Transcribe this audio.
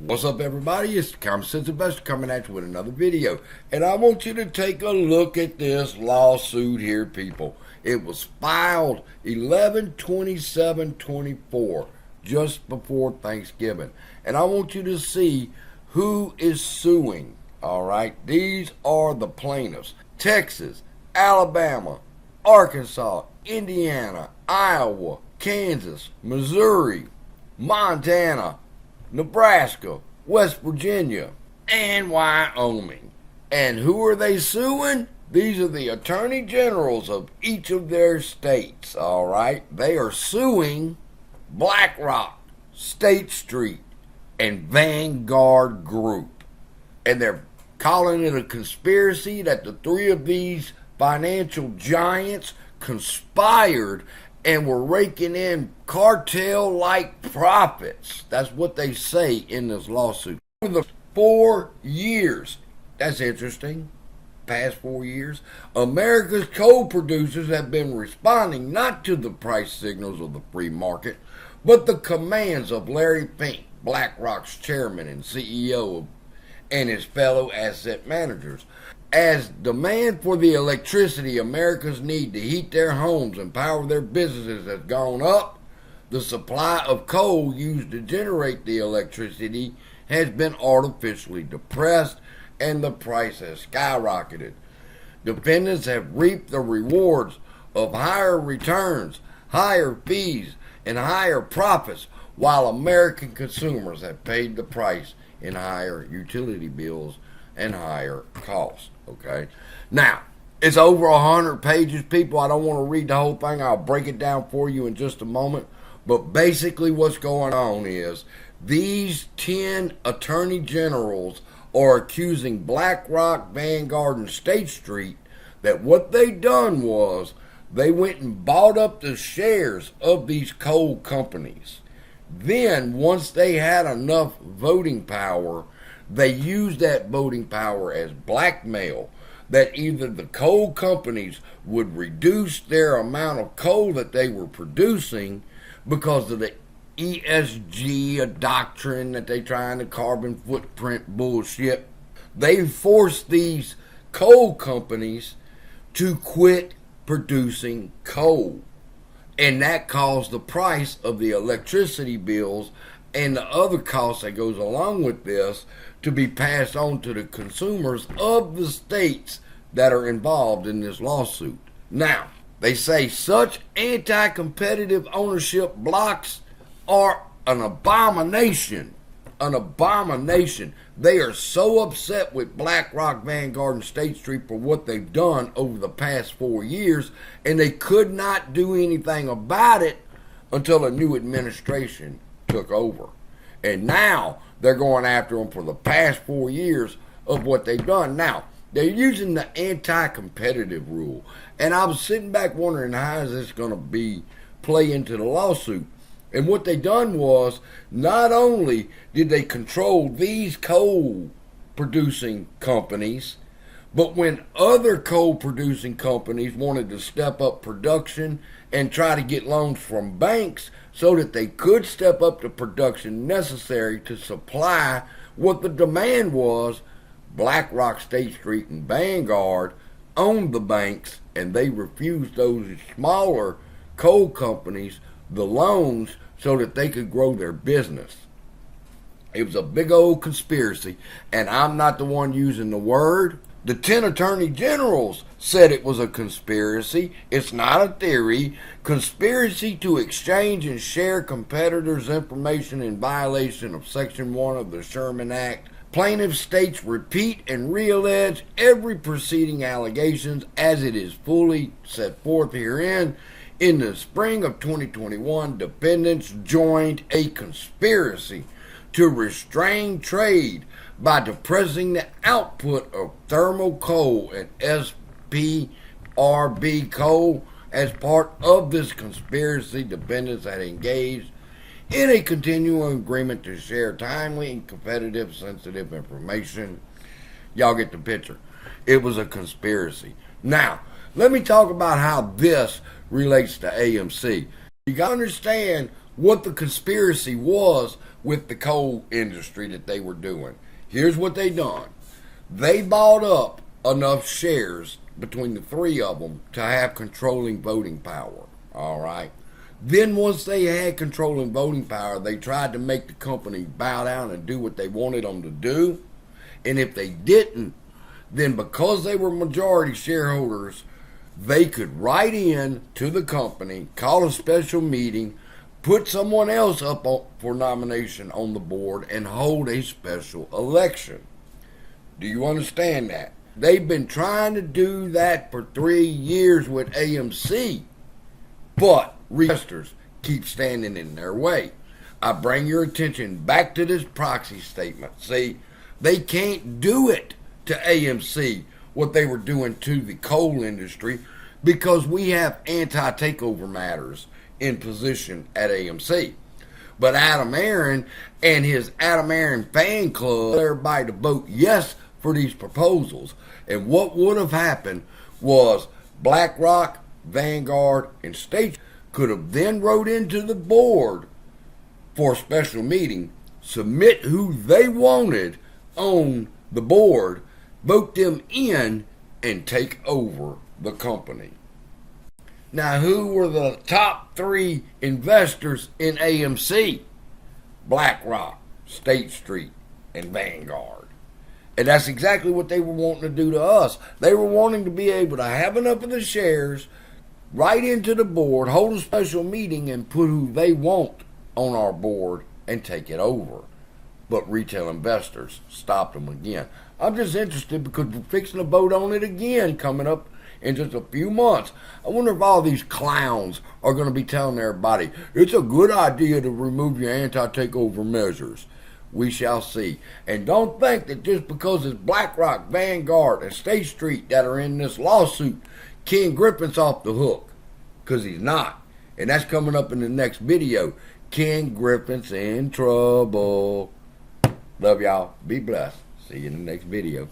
What's up, everybody? It's the Common Sense Investor coming at you with another video. And I want you to take a look at this lawsuit here, people. It was filed 11/27/24, just before Thanksgiving. And I want you to see who is suing, all right? These are the plaintiffs. Texas, Alabama, Arkansas, Indiana, Iowa, Kansas, Missouri, Montana, Nebraska, West Virginia, and Wyoming. And who are they suing? These are the attorney generals of each of their states, all right? They are suing Blackrock, State Street, and Vanguard Group. And they're calling it a conspiracy that the three of these financial giants conspired and were raking in cartel-like profits. That's what they say in this lawsuit. Over the 4 years, that's interesting, past 4 years, America's coal producers have been responding not to the price signals of the free market, but the commands of Larry Fink, BlackRock's chairman and CEO, and his fellow asset managers. As demand for the electricity Americans need to heat their homes and power their businesses has gone up, the supply of coal used to generate the electricity has been artificially depressed and the price has skyrocketed. Defendants have reaped the rewards of higher returns, higher fees, and higher profits, while American consumers have paid the price in higher utility bills and higher costs. Okay, now it's over 100 pages, people. I don't want to read the whole thing. I'll break it down for you in just a moment. But basically what's going on is these 10 attorney generals are accusing BlackRock, Vanguard, and State Street that what they done was they went and bought up the shares of these coal companies. Then once they had enough voting power, they used that voting power as blackmail, that either the coal companies would reduce their amount of coal that they were producing because of the ESG doctrine that they trying to carbon footprint bullshit. They forced these coal companies to quit producing coal. And that caused the price of the electricity bills and the other costs that goes along with this to be passed on to the consumers of the states that are involved in this lawsuit. Now, they say such anti-competitive ownership blocks are an abomination. An abomination. They are so upset with BlackRock, Vanguard, and State Street for what they've done over the past 4 years, and they could not do anything about it until a new administration took over. And now they're going after them for the past 4 years of what they've done. Now, they're using the anti-competitive rule. And I was sitting back wondering, how is this going to play into the lawsuit? And what they done was, not only did they control these coal producing companies, but when other coal producing companies wanted to step up production and try to get loans from banks so that they could step up the production necessary to supply what the demand was, BlackRock, State Street, and Vanguard owned the banks, and they refused those smaller coal companies the loans so that they could grow their business. It was a big old conspiracy, and I'm not the one using the word. The 10 attorney generals said it was a conspiracy. It's not a theory. Conspiracy to exchange and share competitors' information in violation of Section 1 of the Sherman Act. Plaintiff states repeat and reallege every preceding allegations as it is fully set forth herein. In the spring of 2021, defendants joined a conspiracy to restrain trade by depressing the output of thermal coal and SPRB coal. As part of this conspiracy, defendants had engaged in a continuing agreement to share timely and competitive sensitive information. Y'all get the picture. It was a conspiracy. Now, let me talk about how this relates to AMC. You got to understand what the conspiracy was with the coal industry that they were doing. Here's what they done. They bought up enough shares between the three of them to have controlling voting power. All right. Then once they had controlling voting power, they tried to make the company bow down and do what they wanted them to do. And if they didn't, then because they were majority shareholders, they could write in to the company, call a special meeting, put someone else up for nomination on the board, and hold a special election. Do you understand that? They've been trying to do that for 3 years with AMC, but investors keep standing in their way. I bring your attention back to this proxy statement. See, they can't do it to AMC what they were doing to the coal industry because we have anti-takeover matters in position at AMC. But Adam Aaron and his Adam Aaron fan club, everybody to vote yes for these proposals. And what would have happened was Blackrock, Vanguard, and State could have then wrote into the board for a special meeting, submit who they wanted on the board, vote them in, and take over the company. Now, who were the top 3 investors in AMC? Blackrock, State Street, and Vanguard. And that's exactly what they were wanting to do to us. They were wanting to be able to have enough of the shares, write into the board, hold a special meeting, and put who they want on our board and take it over. But retail investors stopped them again. I'm just interested because we're fixing to vote on it again coming up in just a few months. I wonder if all these clowns are going to be telling everybody it's a good idea to remove your anti-takeover measures. We shall see. And don't think that just because it's Blackrock, Vanguard, and State Street that are in this lawsuit, Ken Griffin's off the hook. Because he's not. And that's coming up in the next video. Ken Griffin's in trouble. Love y'all. Be blessed. See you in the next video.